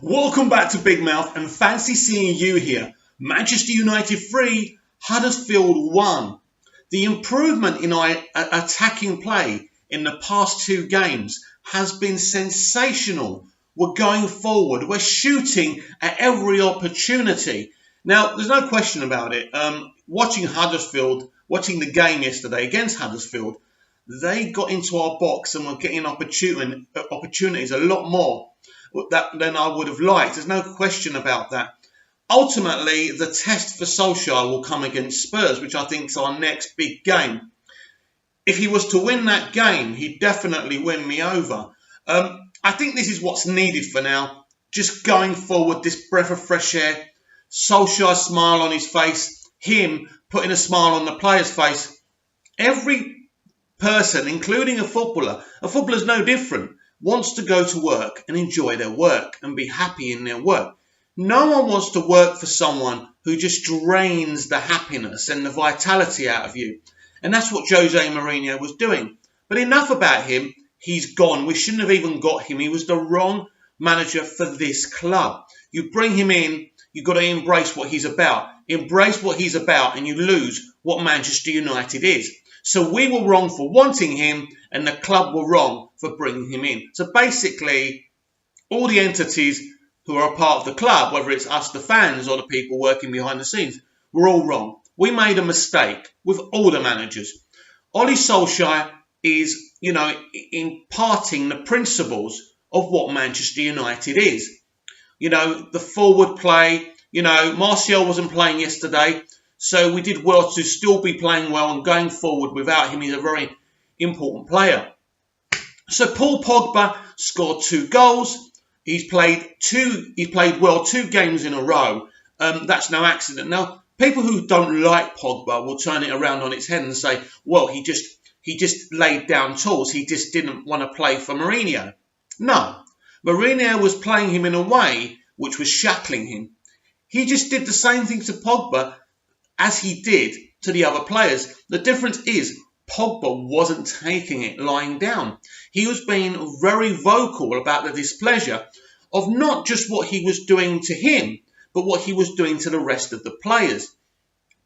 Welcome back to Big Mouth and fancy seeing you here. Manchester United 3, Huddersfield 1. The improvement in our attacking play in the past two games has been sensational. We're going forward. We're shooting at every opportunity. Now, there's no question about it. Watching the game yesterday against Huddersfield, they got into our box and were getting opportunities a lot more than I would have liked. There's no question about that. Ultimately, the test for Solskjaer will come against Spurs, which I think is our next big game. If he was to win that game, he'd definitely win me over. I think this is what's needed for now. Just going forward, this breath of fresh air, Solskjaer's smile on his face, him putting a smile on the player's face. Every person, including a footballer's no different, wants to go to work and enjoy their work and be happy in their work. No one wants to work for someone who just drains the happiness and the vitality out of you. And that's what Jose Mourinho was doing. But enough about him. He's gone. We shouldn't have even got him. He was the wrong manager for this club. You bring him in, you've got to embrace what he's about. Embrace what he's about and you lose what Manchester United is. So we were wrong for wanting him and the club were wrong for bringing him in. So basically, all the entities who are a part of the club, whether it's us, the fans, or the people working behind the scenes, we're all wrong. We made a mistake with all the managers. Ole Solskjaer is, imparting the principles of what Manchester United is. The forward play, Martial wasn't playing yesterday, so we did well to still be playing well and going forward without him. He's a very important player. So Paul Pogba scored 2 goals. He played well 2 games in a row. That's no accident. Now, people who don't like Pogba will turn it around on its head and say, well, he just laid down tools. He just didn't want to play for Mourinho. No, Mourinho was playing him in a way which was shackling him. He just did the same thing to Pogba as he did to the other players. The difference is Pogba wasn't taking it lying down. He was being very vocal about the displeasure of not just what he was doing to him, but what he was doing to the rest of the players.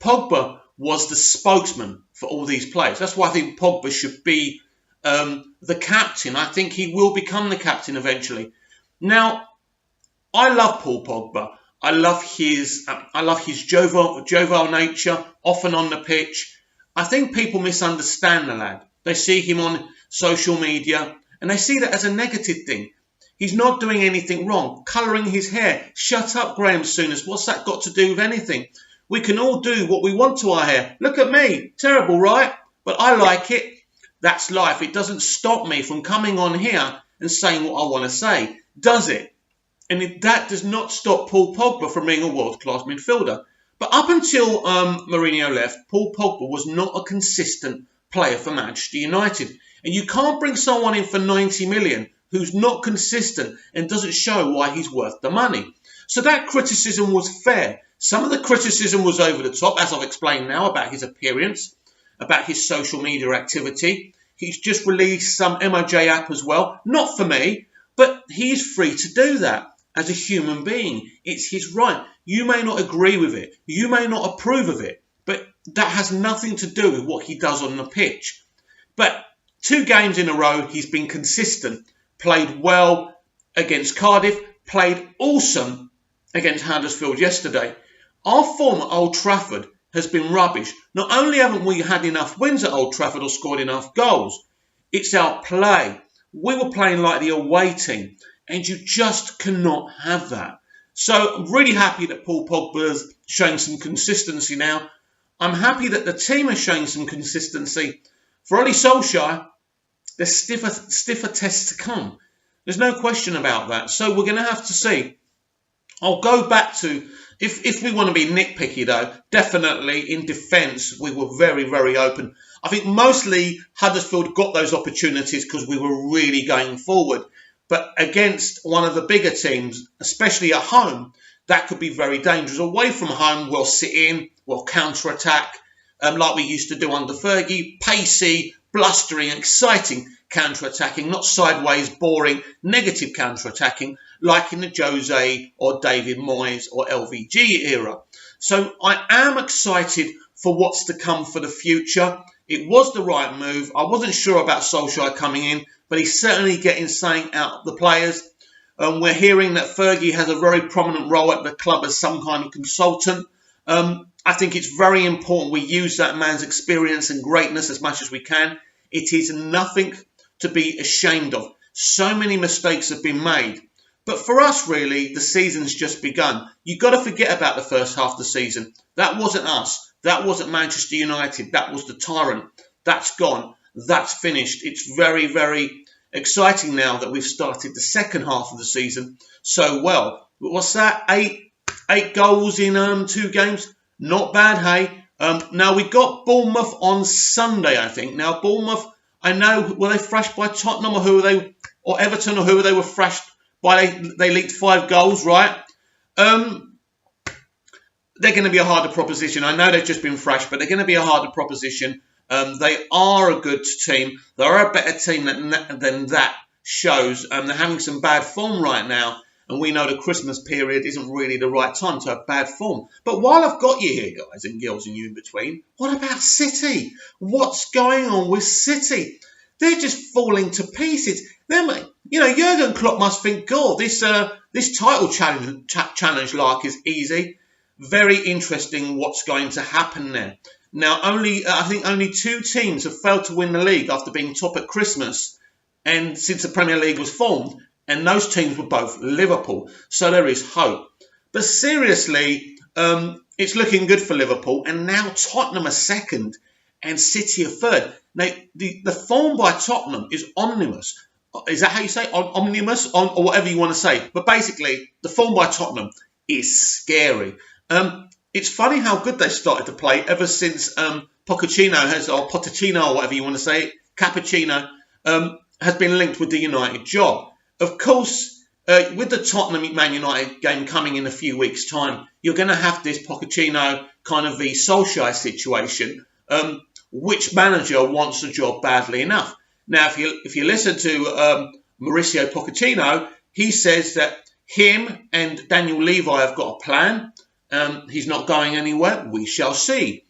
Pogba was the spokesman for all these players. That's why I think Pogba should be the captain. I think he will become the captain eventually. Now, I love Paul Pogba. I love his jovial nature, off and on the pitch. I think people misunderstand the lad. They see him on social media and they see that as a negative thing. He's not doing anything wrong. Colouring his hair. Shut up, Graham Souness. What's that got to do with anything? We can all do what we want to our hair. Look at me. Terrible, right? But I like it. That's life. It doesn't stop me from coming on here and saying what I want to say. Does it? And that does not stop Paul Pogba from being a world-class midfielder. But up until Mourinho left, Paul Pogba was not a consistent player for Manchester United. And you can't bring someone in for 90 million who's not consistent and doesn't show why he's worth the money. So that criticism was fair. Some of the criticism was over the top, as I've explained now, about his appearance, about his social media activity. He's just released some MOJ app as well. Not for me, but he's free to do that. As a human being, it's his right. You may not agree with it. You may not approve of it. But that has nothing to do with what he does on the pitch. But 2 games in a row, he's been consistent. Played well against Cardiff. Played awesome against Huddersfield yesterday. Our form at Old Trafford has been rubbish. Not only haven't we had enough wins at Old Trafford or scored enough goals, it's our play. We were playing like the away team. And you just cannot have that. So I'm really happy that Paul Pogba is showing some consistency now. I'm happy that the team is showing some consistency. For Ole Solskjaer, there's stiffer tests to come. There's no question about that. So we're going to have to see. I'll go back to, if we want to be nitpicky though, definitely in defence we were very, very open. I think mostly Huddersfield got those opportunities because we were really going forward. But against one of the bigger teams, especially at home, that could be very dangerous. Away from home, we'll sit in, we'll counter-attack, like we used to do under Fergie, pacey, blustering, exciting. counter-attacking, not sideways, boring, negative counter-attacking, like in the Jose or David Moyes or LVG era. So I am excited for what's to come for the future. It was the right move. I wasn't sure about Solskjaer coming in, but he's certainly getting something out of the players. We're hearing that Fergie has a very prominent role at the club as some kind of consultant. I think it's very important we use that man's experience and greatness as much as we can. It is nothing to be ashamed of. So many mistakes have been made. But for us, really, the season's just begun. You've got to forget about the first half of the season. That wasn't us. That wasn't Manchester United. That was the tyrant. That's gone. That's finished. It's very, very exciting now that we've started the second half of the season so well. What's that? Eight goals in 2 games? Not bad, hey? Now, we got Bournemouth on Sunday, I think. Now, Bournemouth, I know, were they thrashed by Tottenham or who were they, or Everton or who they were thrashed by? They leaked 5 goals, right? They're going to be a harder proposition. I know they've just been thrashed, but they're going to be a harder proposition. They are a good team. They're a better team than that shows. They're having some bad form right now. And we know the Christmas period isn't really the right time to have bad form. But while I've got you here, guys and girls and you in between, what about City? What's going on with City? They're just falling to pieces. Jurgen Klopp must think, God, this title challenge lark is easy. Very interesting what's going to happen there. Now, I think only 2 teams have failed to win the league after being top at Christmas and since the Premier League was formed. And those teams were both Liverpool. So there is hope. But seriously, it's looking good for Liverpool. And now Tottenham are second and City are third. Now, the form by Tottenham is omnibus. Is that how you say? Omnibus? Or whatever you want to say. But basically, the form by Tottenham is scary. It's funny how good they started to play ever since Pochettino or whatever you want to say, Cappuccino, has been linked with the United job. Of course, with the Tottenham-Man United game coming in a few weeks' time, you're going to have this Pochettino kind of the Solskjaer situation. Which manager wants the job badly enough? Now, if you listen to Mauricio Pochettino, he says that him and Daniel Levy have got a plan. He's not going anywhere. We shall see.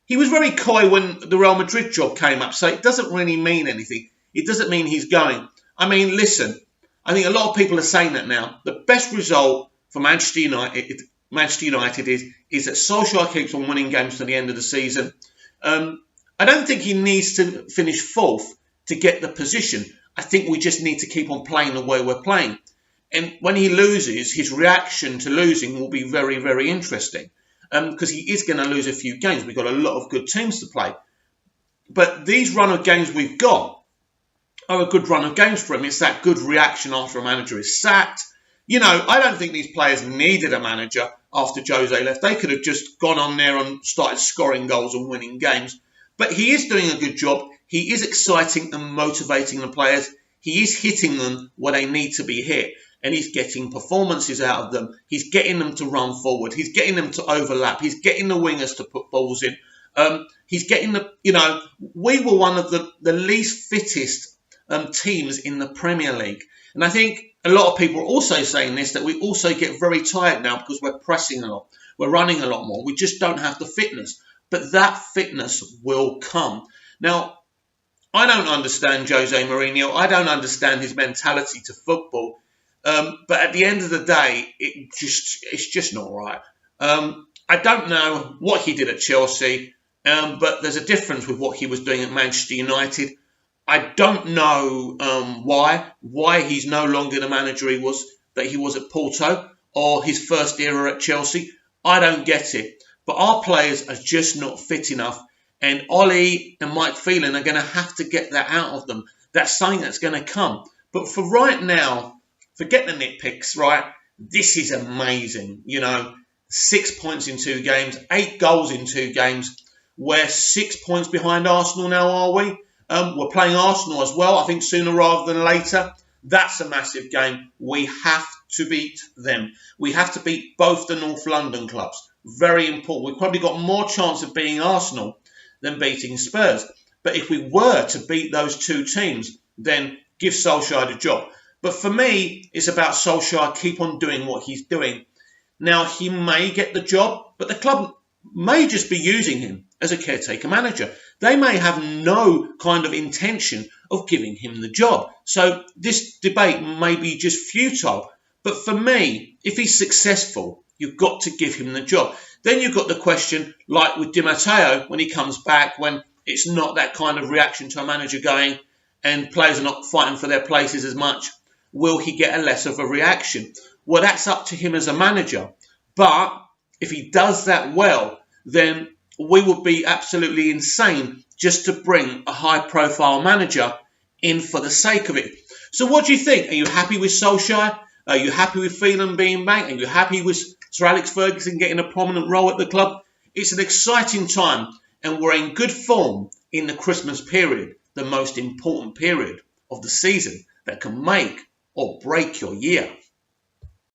He was very coy when the Real Madrid job came up, so it doesn't really mean anything. It doesn't mean he's going. I mean, listen, I think a lot of people are saying that now. The best result for Manchester United is that Solskjaer keeps on winning games to the end of the season. I don't think he needs to finish 4th to get the position. I think we just need to keep on playing the way we're playing. And when he loses, his reaction to losing will be very, very interesting. Because he is going to lose a few games. We've got a lot of good teams to play. But these run of games we've got are a good run of games for him. It's that good reaction after a manager is sacked. I don't think these players needed a manager after Jose left. They could have just gone on there and started scoring goals and winning games. But he is doing a good job. He is exciting and motivating the players. He is hitting them where they need to be hit. And he's getting performances out of them. He's getting them to run forward. He's getting them to overlap. He's getting the wingers to put balls in. He's getting we were one of the least fittest teams in the Premier League. And I think a lot of people are also saying this, that we also get very tired now because we're pressing a lot. We're running a lot more. We just don't have the fitness. But that fitness will come. Now, I don't understand Jose Mourinho. I don't understand his mentality to football. But at the end of the day, it's just not right. I don't know what he did at Chelsea, but there's a difference with what he was doing at Manchester United. I don't know why he's no longer the manager he was at Porto or his first era at Chelsea. I don't get it. But our players are just not fit enough. And Ollie and Mike Phelan are going to have to get that out of them. That's something that's going to come. But for right now, forget the nitpicks, right? This is amazing. 6 points in 2 games, 8 goals in 2 games. We're 6 points behind Arsenal now, are we? We're playing Arsenal as well, I think sooner rather than later. That's a massive game. We have to beat them. We have to beat both the North London clubs. Very important. We've probably got more chance of beating Arsenal than beating Spurs. But if we were to beat those two teams, then give Solskjaer the job. But for me, it's about Solskjaer keep on doing what he's doing. Now, he may get the job, but the club may just be using him as a caretaker manager. They may have no kind of intention of giving him the job. So this debate may be just futile. But for me, if he's successful, you've got to give him the job. Then you've got the question, like with Di Matteo, when he comes back, when it's not that kind of reaction to a manager going and players are not fighting for their places as much, will he get a less of a reaction? Well, that's up to him as a manager. But if he does that well, then we would be absolutely insane just to bring a high-profile manager in for the sake of it. So what do you think? Are you happy with Solskjaer? Are you happy with Phelan being back? Are you happy with Sir Alex Ferguson getting a prominent role at the club? It's an exciting time, and we're in good form in the Christmas period, the most important period of the season that can make or break your year.